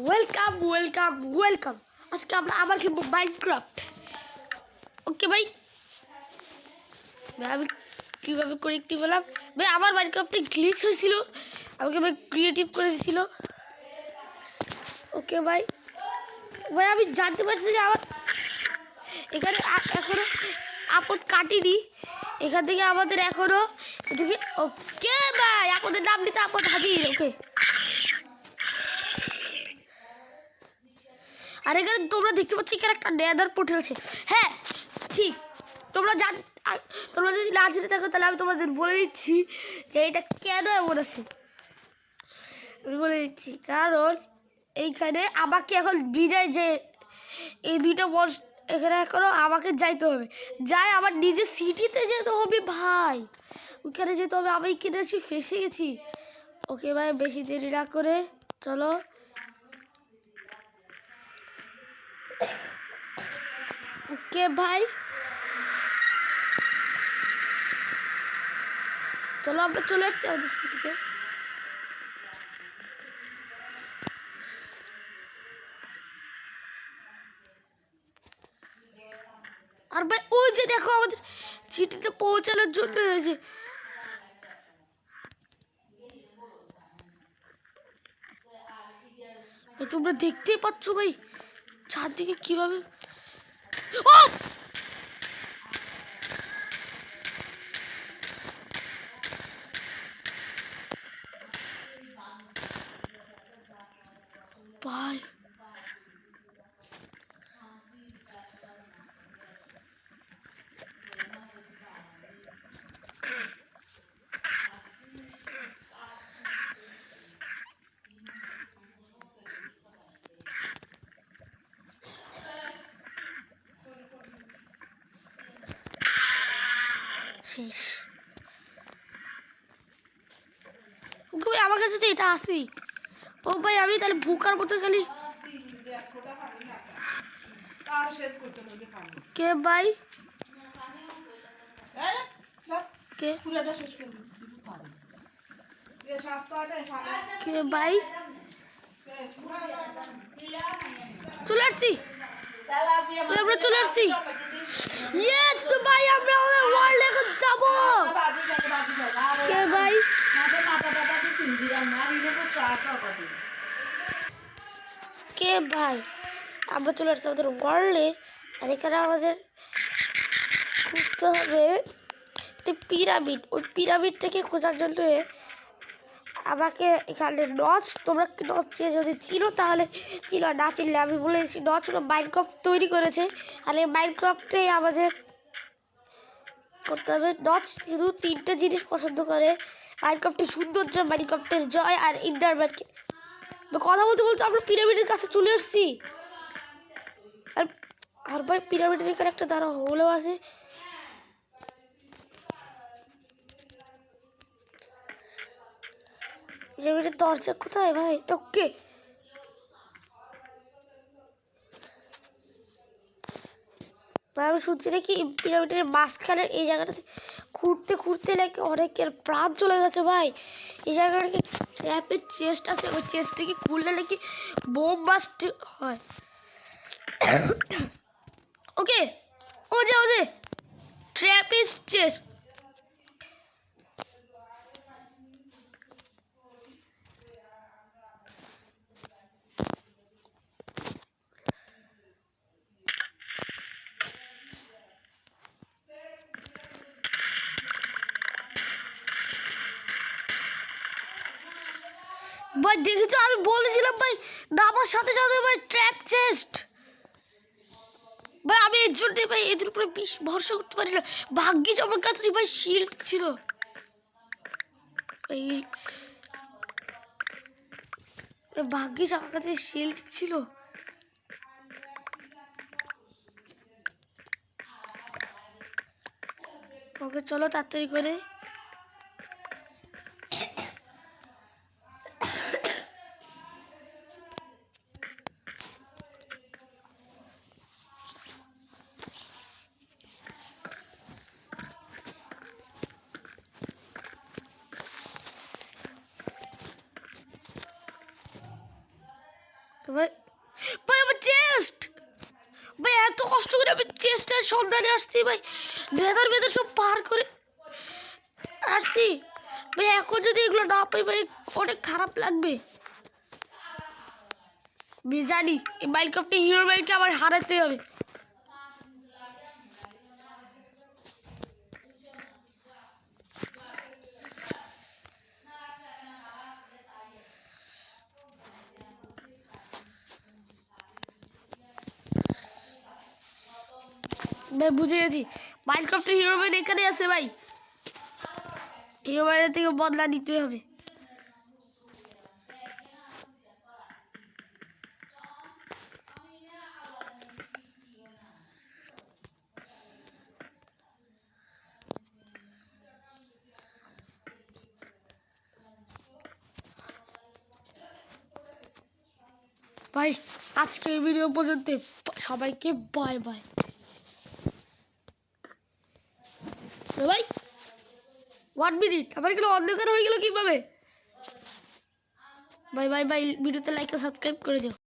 Welcome welcome welcome. আজকে আমরা আবার খেলবো মাইনক্রাফট। ওকে ভাই, আমি কীভাবে করে একটি বললাম ভাই, আমার মাইনক্রাফটে গ্লিচ হয়েছিল, আমাকে ভাই ক্রিয়েটিভ করে দিয়েছিল। ওকে ভাই, ভাই আমি জানতে পারছি যে আমার এখানে এখনো আপদ কাটিনি, এখান থেকে আমাদের এখনো এদিকে। ওকে ভাই, আপদের নাম নিতে আপদ হাজির। ওকে, আর এখানে তোমরা দেখতে পাচ্ছ এখানে একটা নেদার পোর্টাল আছে। হ্যাঁ ঠিক, তোমরা যদি না জেনে থাকো তাহলে আমি তোমাদের বলে দিচ্ছি যে এটা কেন এমন আছে। আমি বলে দিচ্ছি কারণ এইখানে আমাকে এখন বিদায় যে এই দুইটা বস এখানে এখনো আমাকে যাইতে হবে, যাই আমার নিজের সিটিতে যেতে হবে ভাই, ওইখানে যেতে হবে। আমি কিনেছি, ফেসে গেছি। ওকে ভাই, বেশি দেরি না করে চলো। ওকে ভাই চলো, আমরা চলে আসছি আমাদের সিটিতে। আর ভাই ওই যে দেখো আমাদের সিটিতে পৌঁছানোর জন্য হয়েছে। তোমরা দেখতেই পাচ্ছ ভাই চারদিকে কিভাবে। ভাই শেষ। ওকে ভাই, আমার কাছে তো এটা আসেই। ও ভাই, আমি তাহলে ভুকার মতো খালি কে ভাই কে কে ভাই, চলে আসছি, আমরা চলে আসছি। ইয়েস ভাই, আমরা ওয়ার্ল্ড এখন যাব। কে ভাই কে ভাই, আমরা চলে আসছি আমাদের ওয়ার্ল্ডে। আর এখানে আমাদের খুঁজতে হবে একটি পিরামিড। ওই পিরামিডটাকে খোঁজার জন্য আমাকে এখানে নচ, তোমরা নচ যদি চিনো তাহলে চিনো, না চিনলে আমি বলেছি নচ হলো মাইনক্রাফট তৈরি করেছে। আর এই মাইনক্রাফটে আমাদের করতে হবে নচ শুধু তিনটে জিনিস পছন্দ করে: মাইনক্রাফটের সৌন্দর্য, মাইনক্রাফটের জয় আর ইন্টারনেটকে। কথা বলতে বলতে আমরা পিরামিডের কাছে চলে আসছি। আর ভাই পিরামিডের এখানে একটা দাঁড়া হলেও আছে। পিরামিডের দরজা কোথায় ভাই? ওকে, আমি শুনছি নাকি পিরামিডের মাঝখানের এই জায়গাটাতে খুঁড়তে খুঁড়তে নাকি অনেকের প্রাণ চলে গেছে ভাই। এই জায়গাটা নাকি ট্র্যাপের চেস্ট আছে, ওই চেস্ট থেকে খুললে নাকি বোম বাস্ট হয়। ওকে, ও যে ট্র্যাপের চেস্ট। ভাই দেখেছো, আমি বলেছিলাম ভাই নামার সাথে সাথে ভাই ট্র্যাপ চেস্ট। ভাই আমি এর জন্য ভাই এদের উপরে ভরসা করতে পারি না। ভাগ্যিস আমার কাছে ভাই শিল্ড ছিল। ভাগ্যিস আমার কাছে শিল্ড ছিল। ওকে চলো তাড়াতাড়ি করে। ভাই ভাই আমার চেস্ট, ভাই এত কষ্ট করে আমি চেস্টের সন্ধানে আসছি ভাই, ভেতর ভেতর সব পার করে আসছি ভাই। এখন যদি এগুলো না পাই ভাই অনেক খারাপ লাগবে। আমি জানি এই মাইনক্রাফটে হিরো মাইনকে আমার হারাতে হবে। ভাই বুঝে গেছি মাইনক্রাফটে হিরো ম্যান এখানে আছে ভাই, হিরো ম্যানের থেকে বদলা নিতে হবে। ভাই আজকে এই ভিডিও পর্যন্ত, সবাইকে বাই বাই। ভাই 1 মিনিট, আমার এখানে অন্ধকার হয়ে গেল কিভাবে? বাই বাই বাই, ভিডিওতে লাইক ও সাবস্ক্রাইব করে দিও।